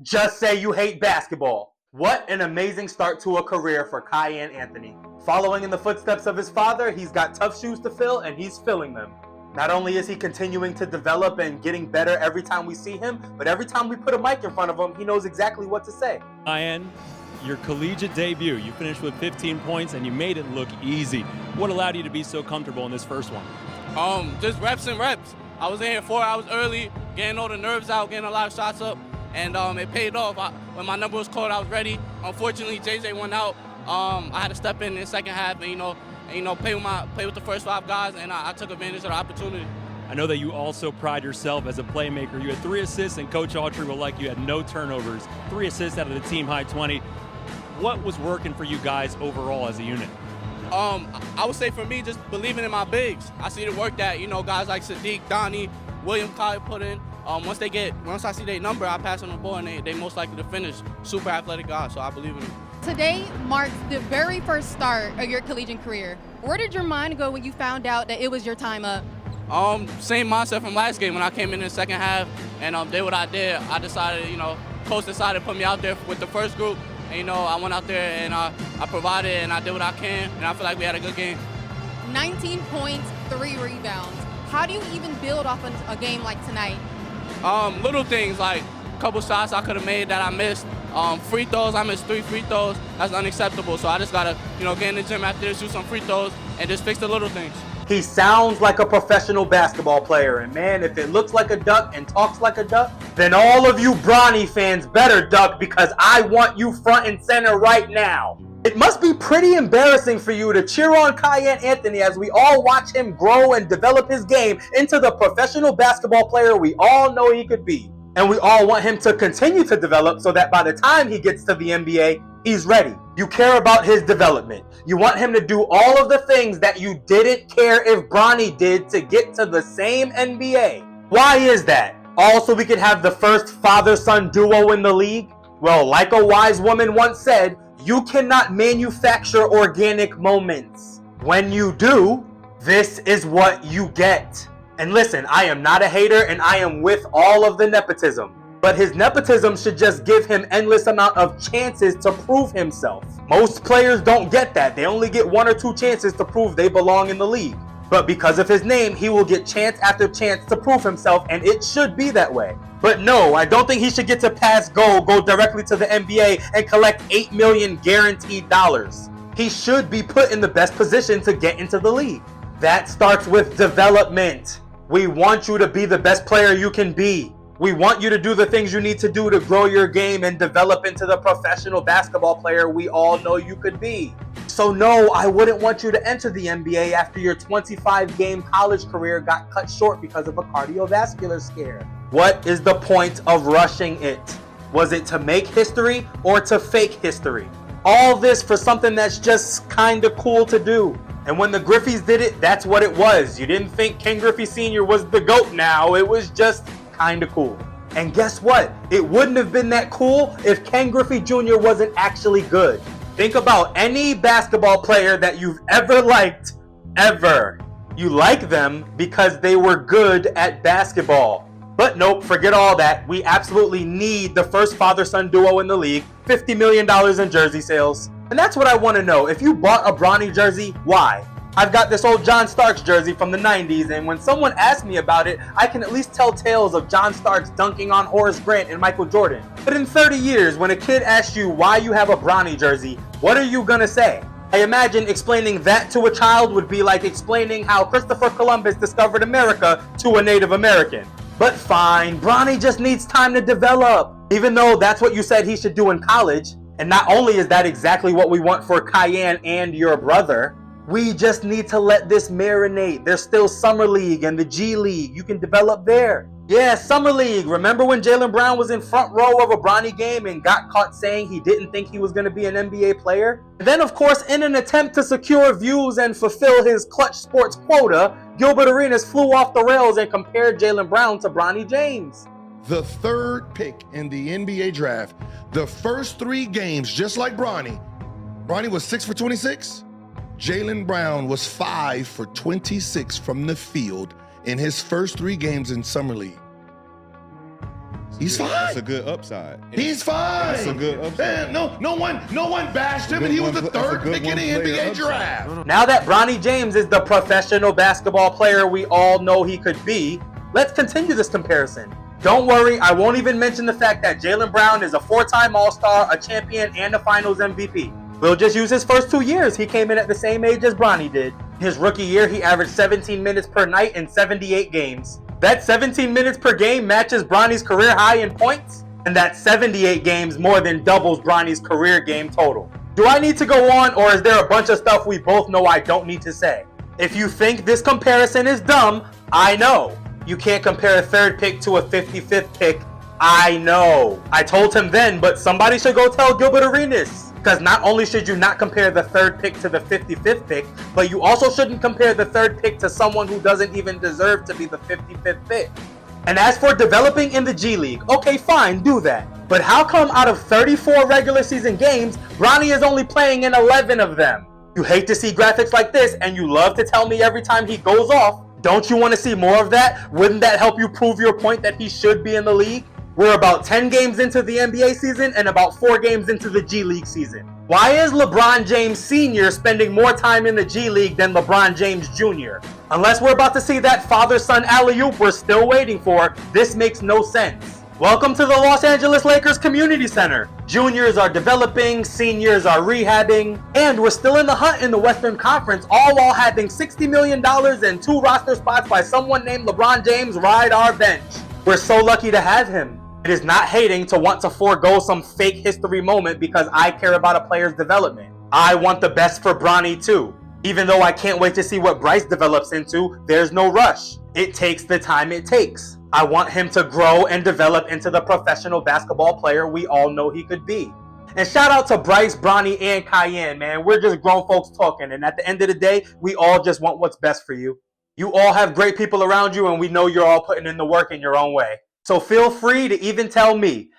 Just say you hate basketball. What an amazing start to a career for Kyan Anthony. Following in the footsteps of his father, he's got tough shoes to fill, and he's filling them. Not only is he continuing to develop and getting better every time we see him, but every time we put a mic in front of him, he knows exactly what to say. Kyan, your collegiate debut, you finished with 15 points and you made it look easy. What allowed you to be so comfortable in this first one? Just reps and reps. I was in here 4 hours early, getting all the nerves out, getting a lot of shots up, and it paid off. When my number was called, I was ready. Unfortunately, JJ went out. I had to step in the second half and play with the first 5 guys, and I took advantage of the opportunity. I know that you also pride yourself as a playmaker. You had 3 assists, and Coach Autry will like you had no turnovers. 3 assists out of the team high 20. What was working for you guys overall as a unit? I would say for me, just believing in my bigs. I see the work that guys like Sadiq, Donnie, William Kai put in. Once I see their number, I pass on the ball, and they most likely to finish. Super athletic guys, so I believe in them. Today marks the very first start of your collegiate career. Where did your mind go when you found out that it was your time up? Same mindset from last game when I came in the second half and did what I did. I decided, coach decided to put me out there with the first group. And, I went out there and I provided and I did what I can, and I feel like we had a good game. 19 points, 3 rebounds. How do you even build off a game like tonight? Little things like a couple shots I could have made that I missed. Free throws, I missed 3 free throws. That's unacceptable. So I just got to, get in the gym after this, shoot some free throws, and just fix the little things. He sounds like a professional basketball player, and man, if it looks like a duck and talks like a duck, then all of you Bronny fans better duck, because I want you front and center right now. It must be pretty embarrassing for you to cheer on Kyan Anthony as we all watch him grow and develop his game into the professional basketball player we all know he could be. And we all want him to continue to develop so that by the time he gets to the NBA, he's ready. You care about his development. You want him to do all of the things that you didn't care if Bronny did to get to the same NBA. Why is that? All so we could have the first father-son duo in the league? Well, like a wise woman once said, you cannot manufacture organic moments. When you do, this is what you get. And listen, I am not a hater and I am with all of the nepotism. But his nepotism should just give him endless amount of chances to prove himself. Most players don't get that. They only get 1 or 2 chances to prove they belong in the league. But because of his name, he will get chance after chance to prove himself, and it should be that way. But no, I don't think he should get to pass go directly to the NBA and collect $8 million guaranteed dollars. He should be put in the best position to get into the league. That starts with development. We want you to be the best player you can be. We want you to do the things you need to do to grow your game and develop into the professional basketball player we all know you could be. So no, I wouldn't want you to enter the NBA after your 25-game college career got cut short because of a cardiovascular scare. What is the point of rushing it? Was it to make history or to fake history? All this for something that's just kind of cool to do. And when the Griffies did it, that's what it was. You didn't think Ken Griffey Sr. was the GOAT now. It was just kind of cool. And guess what? It wouldn't have been that cool if Ken Griffey Jr. wasn't actually good. Think about any basketball player that you've ever liked, ever. You like them because they were good at basketball. But nope, forget all that. We absolutely need the first father-son duo in the league, $50 million in jersey sales. And that's what I want to know. If you bought a Bronny jersey, why? I've got this old John Starks jersey from the 90s, and when someone asks me about it, I can at least tell tales of John Starks dunking on Horace Grant and Michael Jordan. But in 30 years, when a kid asks you why you have a Bronny jersey, what are you gonna say? I imagine explaining that to a child would be like explaining how Christopher Columbus discovered America to a Native American. But fine, Bronny just needs time to develop. Even though that's what you said he should do in college, and not only is that exactly what we want for Kyan and your brother, we just need to let this marinate. There's still Summer League and the G League. You can develop there. Yeah, Summer League. Remember when Jaylen Brown was in front row of a Bronny game and got caught saying he didn't think he was going to be an NBA player? And then, of course, in an attempt to secure views and fulfill his Clutch Sports quota, Gilbert Arenas flew off the rails and compared Jaylen Brown to Bronny James. The 3rd pick in the NBA draft, the first 3 games, just like Bronny was 6 for 26. Jaylen Brown was 5 for 26 from the field in his first 3 games in Summer League. He's That's fine. a good upside. He's fine. That's a good upside. Man, no one bashed him, Good and he was one- the that's a third good pick in the one-player NBA upside. draft. Now that Bronny James is the professional basketball player we all know he could be, let's continue this comparison. Don't worry, I won't even mention the fact that Jaylen Brown is a 4-time All-Star, a champion, and a Finals MVP. We'll just use his first 2 years. He came in at the same age as Bronny did. His rookie year, he averaged 17 minutes per night in 78 games. That 17 minutes per game matches Bronny's career high in points, and that 78 games more than doubles Bronny's career game total. Do I need to go on, or is there a bunch of stuff we both know I don't need to say? If you think this comparison is dumb, I know. You can't compare a third pick to a 55th pick. I know. I told him then, but somebody should go tell Gilbert Arenas. Because not only should you not compare the third pick to the 55th pick, but you also shouldn't compare the third pick to someone who doesn't even deserve to be the 55th pick. And as for developing in the G League, okay, fine, do that. But how come out of 34 regular season games, Bronny is only playing in 11 of them? You hate to see graphics like this, and you love to tell me every time he goes off. Don't you want to see more of that? Wouldn't that help you prove your point that he should be in the league? We're about 10 games into the NBA season and about 4 games into the G League season. Why is LeBron James Sr. spending more time in the G League than LeBron James Jr.? Unless we're about to see that father-son alley-oop we're still waiting for, this makes no sense. Welcome to the Los Angeles Lakers Community Center. Juniors are developing, seniors are rehabbing, and we're still in the hunt in the Western Conference, all while having $60 million and 2 roster spots by someone named LeBron James ride our bench. We're so lucky to have him. It is not hating to want to forego some fake history moment because I care about a player's development. I want the best for Bronny too. Even though I can't wait to see what Bryce develops into, there's no rush. It takes the time it takes. I want him to grow and develop into the professional basketball player we all know he could be. And shout out to Bryce, Bronny, and Cayenne, man. We're just grown folks talking, and at the end of the day, we all just want what's best for you. You all have great people around you, and we know you're all putting in the work in your own way. So feel free to even tell me,